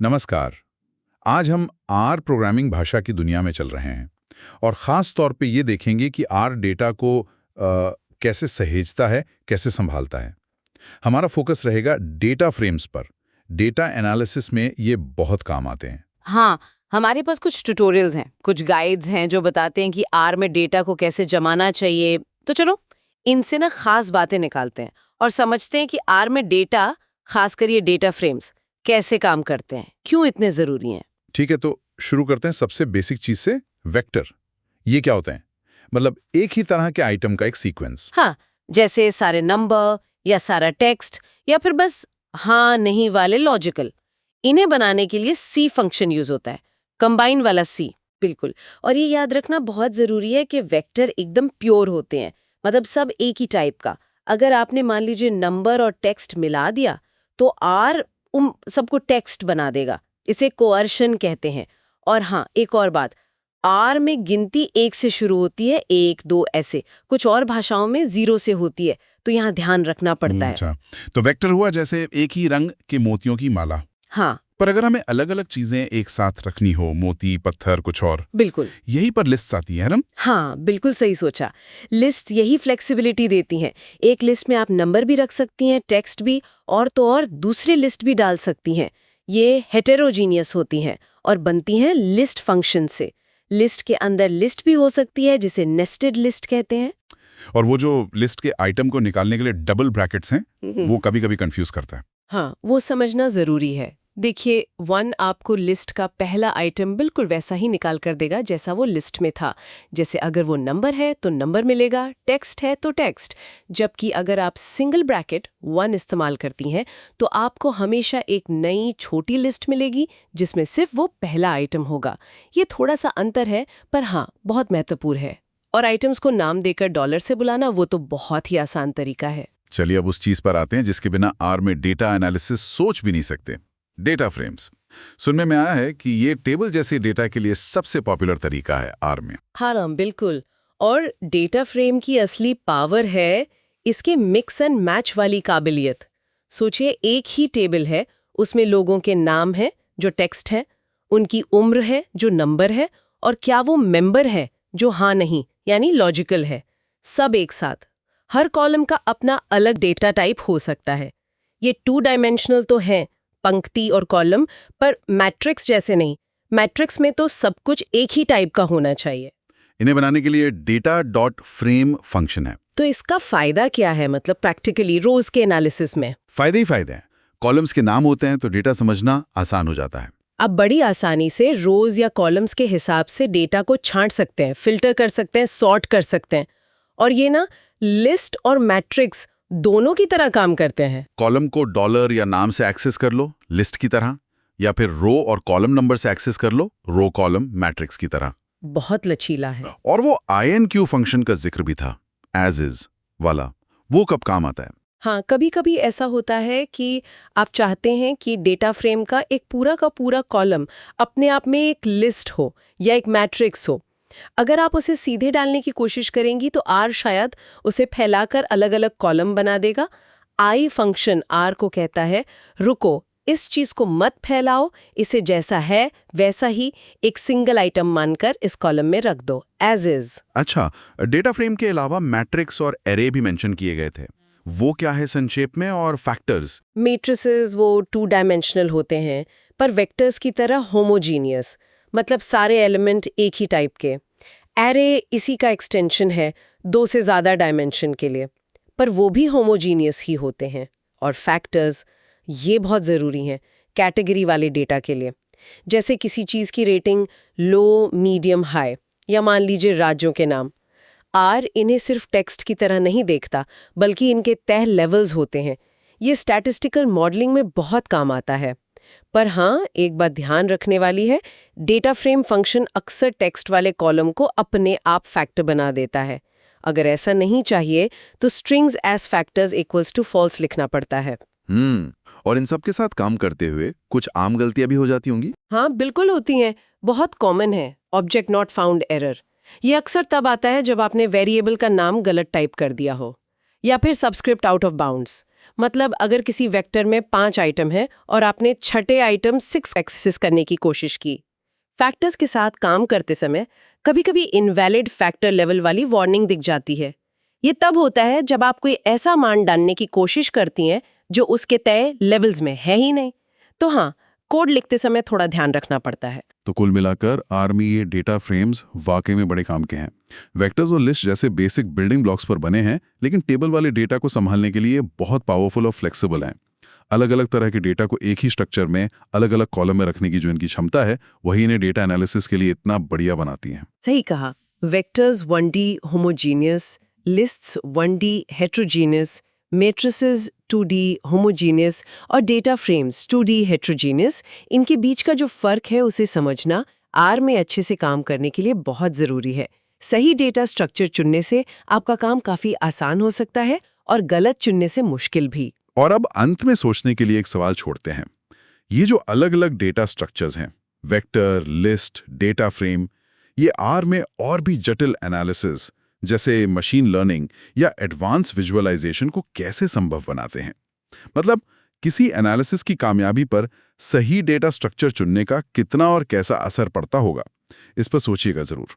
नमस्कार। आज हम आर प्रोग्रामिंग भाषा की दुनिया में चल रहे हैं और ख़ास तौर पे ये देखेंगे कि आर डेटा को कैसे सहेजता है, कैसे संभालता है। हमारा फोकस रहेगा डेटा फ्रेम्स पर। डेटा एनालिसिस में ये बहुत काम आते हैं। हाँ, हमारे पास कुछ ट्यूटोरियल्स हैं, कुछ गाइड्स हैं जो बताते हैं कि आर में डेटा को कैसे जमाना चाहिए। तो चलो इनसे ना खास बातें निकालते हैं और समझते हैं कि आर में डेटा, खासकर ये डेटा फ्रेम्स, कैसे काम करते हैं, क्यों इतने जरूरी हैं। ठीक है, तो शुरू करते हैं सबसे बेसिक चीज़ से, वेक्टर। ये क्या होते हैं? मतलब एक ही तरह के आइटम का एक सीक्वेंस। हाँ, जैसे सारे नंबर या सारा टेक्स्ट या फिर बस हाँ नहीं वाले लॉजिकल। इन्हें बनाने के लिए सी फंक्शन यूज होता है, कंबाइन वाला सी। बिल्कुल। और ये याद रखना बहुत जरूरी है कि वेक्टर एकदम प्योर होते हैं, मतलब सब एक ही टाइप का। अगर आपने मान लीजिए नंबर और टेक्स्ट मिला दिया तो आर उन सबको टेक्स्ट बना देगा। इसे कोअर्शन कहते हैं। और हाँ, एक और बात, आर में गिनती 1 से शुरू होती है, 1 2 ऐसे। कुछ और भाषाओं में 0 से होती है, तो यहाँ ध्यान रखना पड़ता है। अच्छा, तो वेक्टर हुआ जैसे एक ही रंग के मोतियों की माला। हाँ, पर अगर हमें अलग-अलग चीजें एक साथ रखनी हो, मोती, पत्थर, कुछ और, बिल्कुल। यही पर लिस्ट्स आती है ना? हाँ, बिल्कुल सही सोचा। लिस्ट यही फ्लेक्सिबिलिटी देती हैं। एक लिस्ट में आप नंबर भी रख सकती हैं, टेक्स्ट भी, और तो और दूसरी लिस्ट भी डाल सकती हैं। ये हेटेरोजीनियस होती हैं और बनती हैं लिस्ट फंक्शन से। लिस्ट के अंदर लिस्ट भी हो सकती है, जिसे नेस्टेड लिस्ट कहते हैं। और वो जो लिस्ट के आइटम को निकालने के लिए डबल ब्रैकेट्स हैं, वो कभी-कभी कंफ्यूज करता है। हाँ, वो समझना जरूरी है। देखिए, 1 आपको लिस्ट का पहला आइटम बिल्कुल वैसा ही निकाल कर देगा जैसा वो लिस्ट में था। जैसे अगर वो नंबर है तो नंबर मिलेगा, टेक्स्ट है तो टेक्स्ट। जबकि अगर आप सिंगल ब्रैकेट 1 इस्तेमाल करती हैं तो आपको हमेशा एक नई छोटी लिस्ट मिलेगी जिसमें सिर्फ वो पहला आइटम होगा। ये थोड़ा सा अंतर है, पर हाँ, बहुत महत्वपूर्ण है। और आइटम्स को नाम देकर डॉलर से बुलाना, वो तो बहुत ही आसान तरीका है। चलिए अब उस चीज पर आते हैं जिसके बिना आर में डेटा एनालिसिस सोच भी नहीं सकते। Data frames. सुनने में आया है कि ये टेबल जैसे डेटा के लिए सबसे पॉपुलर तरीका है आर में। हाँ राम, बिल्कुल। और डेटा फ्रेम की असली पावर है इसके मिक्स एंड मैच वाली काबिलियत। सोचिए, एक ही टेबल है, उसमें लोगों के नाम हैं जो टेक्स्ट है, उनकी उम्र है जो नंबर है, और क्या वो मेंबर है जो हाँ नहीं यानी लॉजिकल है, सब एक साथ। हर कॉलम का अपना अलग डेटा टाइप हो सकता है। ये 2 डायमेंशनल तो है, पंक्ति और कॉलम, पर मैट्रिक्स जैसे नहीं। मैट्रिक्स में तो सब कुछ एक ही टाइप का होना चाहिए। इन्हें बनाने के लिए डेटा डॉट फ्रेम फंक्शन है। तो इसका फायदा क्या है, मतलब प्रैक्टिकली रोज के एनालिसिस में? फायदे ही फायदे हैं। कॉलम्स के नाम होते हैं तो डेटा समझना आसान हो जाता है। आप बड़ी आसानी से रोज या कॉलम्स के हिसाब से डेटा को छांट सकते हैं, फिल्टर कर सकते हैं, सॉर्ट कर सकते हैं। और ये ना लिस्ट और मैट्रिक्स दोनों की तरह काम करते हैं। कॉलम को डॉलर या नाम से एक्सेस कर लो, लिस्ट की तरह, या फिर रो और कॉलम नंबर से एक्सेस कर लो, रो कॉलम मैट्रिक्स की तरह। बहुत लचीला है। और वो INQ फंक्शन का जिक्र भी था, एज इज वाला। वो कब काम आता है? हाँ, कभी कभी ऐसा होता है कि आप चाहते हैं कि डेटा फ्रेम का पूरा कॉलम अपने आप में एक लिस्ट हो या एक मैट्रिक्स हो। अगर आप उसे सीधे डालने की कोशिश करेंगी तो आर शायद उसे फैलाकर अलग अलग कॉलम बना देगा। आई फंक्शन आर को कहता है, रुको, इस चीज को मत फैलाओ, इसे जैसा है वैसा ही एक सिंगल आइटम मानकर इस कॉलम में रख दो, एज इज। अच्छा, डेटा फ्रेम के अलावा मैट्रिक्स और एरे भी मेंशन किए गए थे। वो क्या है संक्षेप में? और फैक्टर्स? मैट्रिसेस वो 2 डायमेंशनल होते हैं, पर वेक्टर्स की तरह होमोजीनियस, मतलब सारे एलिमेंट एक ही टाइप के। एरे इसी का एक्सटेंशन है 2 से ज़्यादा डायमेंशन के लिए, पर वो भी होमोजीनियस ही होते हैं। और फैक्टर्स ये बहुत ज़रूरी हैं कैटेगरी वाले डेटा के लिए। जैसे किसी चीज़ की रेटिंग लो, मीडियम, हाई, या मान लीजिए राज्यों के नाम। आर इन्हें सिर्फ टेक्स्ट की तरह नहीं देखता, बल्कि इनके तय लेवल्स होते हैं। ये स्टैटिस्टिकल मॉडलिंग में बहुत काम आता है। पर हाँ, एक बात ध्यान रखने वाली है, डेटा फ्रेम फंक्शन अक्सर टेक्स्ट वाले कॉलम को अपने आप फैक्टर बना देता है। अगर ऐसा नहीं चाहिए तो strings as factors equals to false लिखना पड़ता है। और इन सब के साथ काम करते हुए कुछ आम गलतियां भी हो जाती होंगी? हाँ, बिल्कुल होती हैं। बहुत कॉमन है ऑब्जेक्ट नॉट फाउंड एरर। ये अक्सर तब आता है जब आपने वेरिएबल का नाम गलत टाइप कर दिया हो, या फिर सबस्क्रिप्ट आउट ऑफ बाउंड्स। मतलब अगर किसी वेक्टर में 5 आइटम है और आपने छठे आइटम 6 एक्सेस करने की कोशिश की, फैक्टर्स के साथ काम करते समय कभी-कभी इनवैलिड फैक्टर लेवल वाली वार्निंग दिख जाती है। ये तब होता है जब आप कोई ऐसा मान डालने की कोशिश करती हैं जो उसके तय लेवल्स में है ही नहीं। तो हाँ, कोड लिखते समय थोड़ा ध्यान रखना पड़ता है। तो कुल मिलाकर आर में ये डेटा फ्रेम्स वाकई में बड़े काम के हैं। वेक्टर्स और लिस्ट जैसे बेसिक बिल्डिंग ब्लॉक्स पर बने हैं, लेकिन टेबल वाले डेटा को संभालने के लिए बहुत पावरफुल और फ्लेक्सिबल हैं। अलग अलग तरह के डेटा को एक ही स्ट्रक्चर में अलग अलग कॉलम में रखने की जो इनकी क्षमता है, वही इन्हें डेटा एनालिसिस के लिए इतना बढ़िया बनाती है। सही कहा। Vectors 1D homogeneous, lists 1D heterogeneous, matrices 2D homogeneous और डेटा फ्रेम्स 2D हेट्रोजीनियस, इनके बीच का जो फर्क है उसे समझना आर में अच्छे से काम करने के लिए बहुत जरूरी है। सही डेटा स्ट्रक्चर चुनने से आपका काम काफी आसान हो सकता है और गलत चुनने से मुश्किल भी। और अब अंत में सोचने के लिए एक सवाल छोड़ते हैं। ये जो अलग अलग डेटा स्ट्रक्चर्स हैं, वेक्टर, लिस्ट, डेटा फ्रेम, ये आर में और भी जटिल एनालिसिस जैसे मशीन लर्निंग या एडवांस विजुअलाइजेशन को कैसे संभव बनाते हैं? मतलब किसी एनालिसिस की कामयाबी पर सही डेटा स्ट्रक्चर चुनने का कितना और कैसा असर पड़ता होगा, इस पर सोचिएगा जरूर।